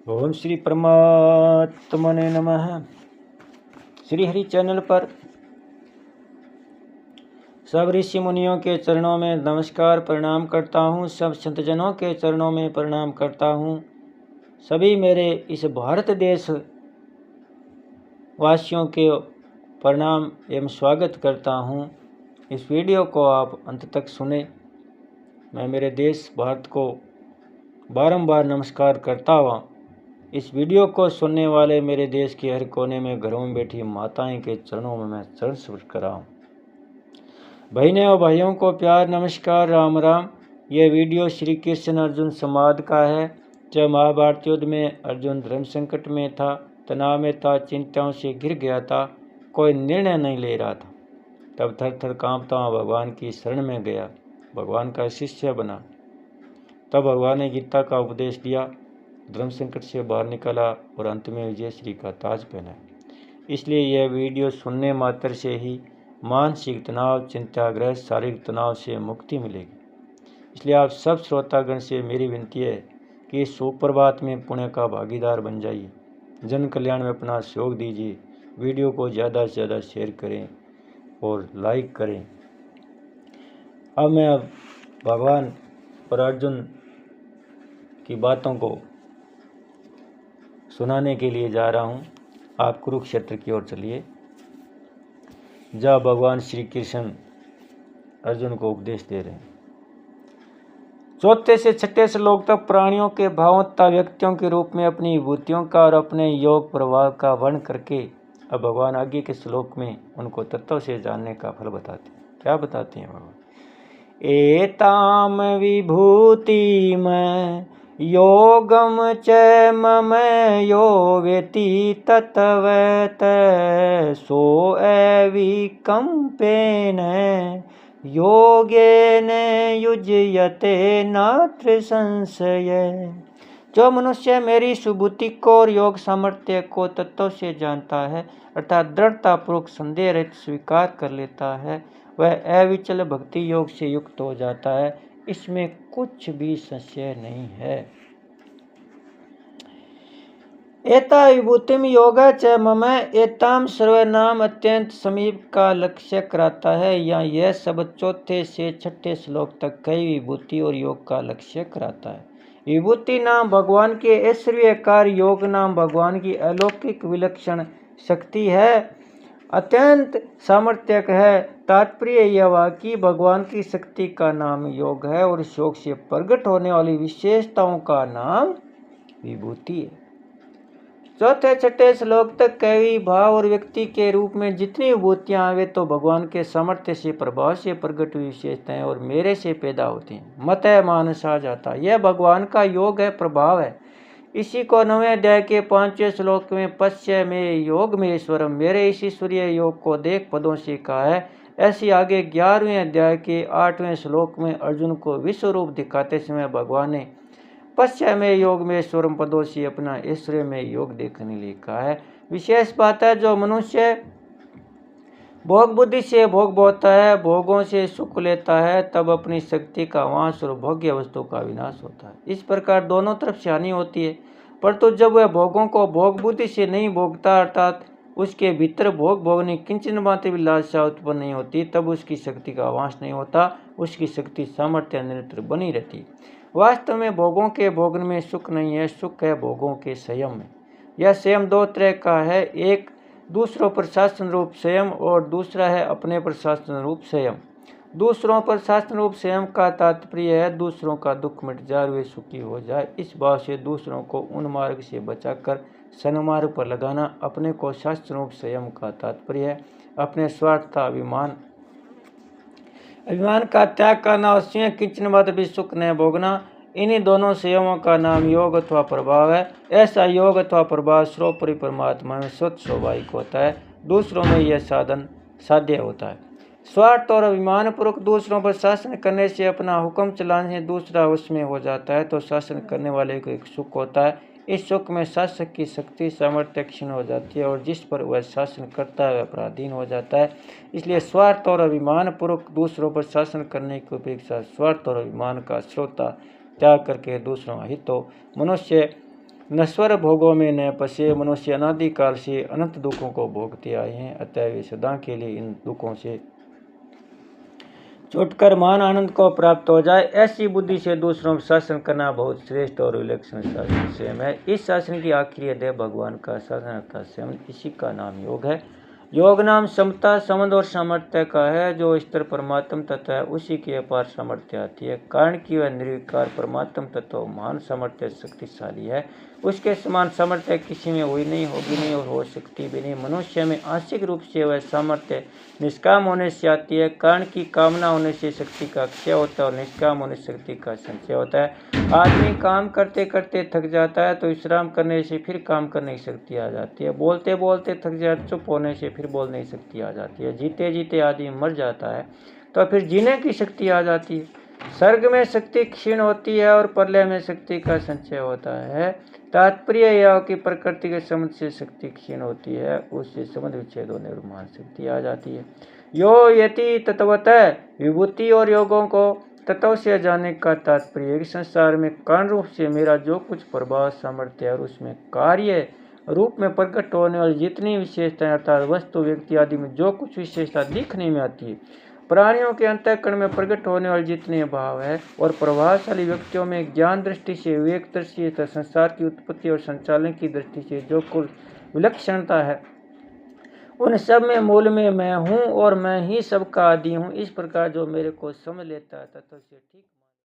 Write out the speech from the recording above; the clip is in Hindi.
ओम श्री परमात्मने नमः। श्री हरि चैनल पर सब ऋषि मुनियों के चरणों में नमस्कार प्रणाम करता हूँ। सब संतजनों के चरणों में प्रणाम करता हूँ। सभी मेरे इस भारत देश वासियों के प्रणाम एवं स्वागत करता हूँ। इस वीडियो को आप अंत तक सुने। मैं मेरे देश भारत को बारंबार नमस्कार करता हुआ इस वीडियो को सुनने वाले मेरे देश के हर कोने में घरों में बैठी माताएं के चरणों में मैं चरण स्पर्श कराऊं। बहनें और भाइयों को प्यार नमस्कार राम राम। ये वीडियो श्री कृष्ण अर्जुन संवाद का है। जब महाभारत युद्ध में अर्जुन धर्म संकट में था, तनाव में था, चिंताओं से घिर गया था, कोई निर्णय नहीं ले रहा था, तब थर थर कांपता हुआ भगवान की शरण में गया, भगवान का शिष्य बना। तब भगवान ने गीता का उपदेश दिया, धर्म संकट से बाहर निकाला और अंत में विजय श्री का ताज पहना। इसलिए यह वीडियो सुनने मात्र से ही मानसिक तनाव, चिंताग्रह, शारीरिक तनाव से मुक्ति मिलेगी। इसलिए आप सब श्रोतागण से मेरी विनती है कि इस सुप्रभात में पुण्य का भागीदार बन जाइए, जन कल्याण में अपना सहयोग दीजिए, वीडियो को ज़्यादा से ज़्यादा शेयर करें और लाइक करें। अब मैं भगवान और अर्जुन की बातों को सुनाने के लिए जा रहा हूँ। आप कुरुक्षेत्र की ओर चलिए, जहाँ भगवान श्री कृष्ण अर्जुन को उपदेश दे रहे हैं। चौथे से छठे श्लोक तक प्राणियों के भावों तथा व्यक्तियों के रूप में अपनी विभूतियों का और अपने योग प्रभाव का वर्णन करके अब भगवान आगे के श्लोक में उनको तत्व से जानने का फल बताते हैं। क्या बताते हैं भगवान? एताम विभूति में योगम च मम यो वेति तत्वत सो एविकम्पेन योगेन युज्यते नात्र संशय। जो मनुष्य मेरी सुबुद्धि को और योग सामर्थ्य को तत्व से जानता है, अर्थात दृढ़तापूर्वक संदेह रहित स्वीकार कर लेता है, वह अविचल भक्ति योग से युक्त हो जाता है। इसमें कुछ भी संशय नहीं है। एता विभूतिम योग च मम एताम सर्वनाम अत्यंत समीप का लक्ष्य कराता है। या यह शब्द चौथे से छठे श्लोक तक कई विभूति और योग का लक्ष्य कराता है। विभूति नाम भगवान के ऐश्वर्यकार, योग नाम भगवान की अलौकिक विलक्षण शक्ति है, अत्यंत सामर्थ्यक है। तात्पर्य यह हुआ कि भगवान की शक्ति का नाम योग है और इस योग से प्रकट होने वाली विशेषताओं का नाम विभूति है। चौथे छठे श्लोक तक कई भाव और व्यक्ति के रूप में जितनी विभूतियां आवे तो भगवान के सामर्थ्य से, प्रभाव से प्रकट हुई विशेषताएं और मेरे से पैदा होती हैं। मत है मानस आ जाता, यह भगवान का योग है, प्रभाव है। इसी को 9वें अध्याय के 5वें श्लोक में पश्य में योग में ईश्वरम, मेरे इस ईश्वरीय योग को देख पदों से कहा है। ऐसी आगे 11वें अध्याय के 8वें श्लोक में अर्जुन को विश्व रूप दिखाते समय भगवान ने पश्य में योग में ईश्वरम पदों से अपना ऐश्वर्य में योग देखने लिए कहा है। विशेष बात है, जो मनुष्य भोग बुद्धि से भोग बोता है, भोगों से सुख लेता है, तब अपनी शक्ति का वांस और भोग्य वस्तु का विनाश होता है। इस प्रकार दोनों तरफ से हानि होती है। परंतु जब वह भोगों को भोग बुद्धि से नहीं भोगता, अर्थात उसके भीतर भोग भोगने किंचन मात्र भी लालसा उत्पन्न नहीं होती, तब उसकी शक्ति का वांस नहीं होता, उसकी शक्ति सामर्थ्य निरंतर बनी रहती। वास्तव में भोगों के भोगन में सुख नहीं है, सुख है भोगों के संयम में। यह संयम दो तरह का है, एक दूसरों पर शासन रूप संयम और दूसरा है अपने पर शासन रूप संयम। दूसरों पर शासन रूप संयम का तात्पर्य है दूसरों का दुख मिट जाए, वे सुखी हो जाए। इस भाव से दूसरों को उन मार्ग से बचाकर सन्मार्ग पर लगाना। अपने को शासन रूप संयम का तात्पर्य है अपने स्वार्थ का अभिमान का त्याग करना और स्वयं किंचन मात्र भी सुख न भोगना। इन्हीं दोनों संयमों का नाम योग अथवा प्रभाव है। ऐसा योग अथवा प्रभाव सर्वोपरि परमात्मा में स्वतः स्वाभाविक होता है, दूसरों में यह साधन साध्य होता है। स्वार्थ और अभिमान पूर्वक दूसरों पर शासन करने से, अपना हुक्म चलाने से दूसरा उसमें हो जाता है, तो शासन करने वाले को एक सुख होता है। इस सुख में शासक की शक्ति सामर्थ्य क्षीण हो जाती है और जिस पर वह शासन करता है वह पराधीन हो जाता है। इसलिए स्वार्थ और अभिमान पूर्वक दूसरों पर शासन करने की अपेक्षा स्वार्थ और अभिमान का श्रोता त्याग करके दूसरों हित हो। मनुष्य नश्वर भोगों में न फंसे। मनुष्य अनादिकाल से अनंत दुखों को भोगते आए हैं, अतः वे सदा के लिए इन दुखों से छूटकर महान आनंद को प्राप्त हो जाए। ऐसी बुद्धि से दूसरों पर शासन करना बहुत श्रेष्ठ और विलक्षण शासन स्वयं है। इस शासन की आखिरी अध्याय भगवान का शासन अर्थात स्वयं, इसी का नाम योग है। योग नाम समता, संबंध और सामर्थ्य का है। जो स्तर परमात्म तत्व है उसी की अपार सामर्थ्य आती है, कारण कि वह निर्विकार परमात्म तत्व महान सामर्थ्य शक्तिशाली है। उसके समान सामर्थ्य किसी में हुई नहीं, होगी नहीं और हो सकती भी नहीं। मनुष्य में आंशिक रूप से वह सामर्थ्य निष्काम होने से आती है, कारण कि कामना होने से शक्ति का क्षय होता है और निष्काम होने से शक्ति का संचय होता है। आदमी काम करते करते थक जाता है तो विश्राम करने से फिर काम करने की शक्ति आ जाती है। बोलते बोलते थक जाए, चुप होने से फिर बोलने की शक्ति आ जाती है। जीते जीते आदमी मर जाता है तो फिर जीने की शक्ति आ जाती है। स्वर्ग में शक्ति क्षीण होती है और प्रलय में शक्ति का संचय होता है। तात्पर्य यह कि प्रकृति के संबंध से शक्ति क्षीण होती है, उससे संबंध विच्छेद होने और महान शक्ति आ जाती है। यो यति तत्वतः विभूति और योगों को तत्व से जानने का तात्पर्य संसार में कारण रूप से मेरा जो कुछ प्रभाव सामर्थ्य है और उसमें कार्य रूप में प्रकट होने वाली जितनी विशेषताएं अर्थात वस्तु व्यक्ति आदि में जो कुछ विशेषता दिखने में आती है, प्राणियों के अंतःकरण में प्रकट होने वाले जितने भाव है और प्रभावशाली व्यक्तियों में ज्ञान दृष्टि से, विवेक दृष्टि से, संसार की उत्पत्ति और संचालन की दृष्टि से जो कुल विलक्षणता है, उन सब में मूल में मैं हूँ और मैं ही सबका आदि हूँ। इस प्रकार जो मेरे को समझ लेता है तत्व से ठीक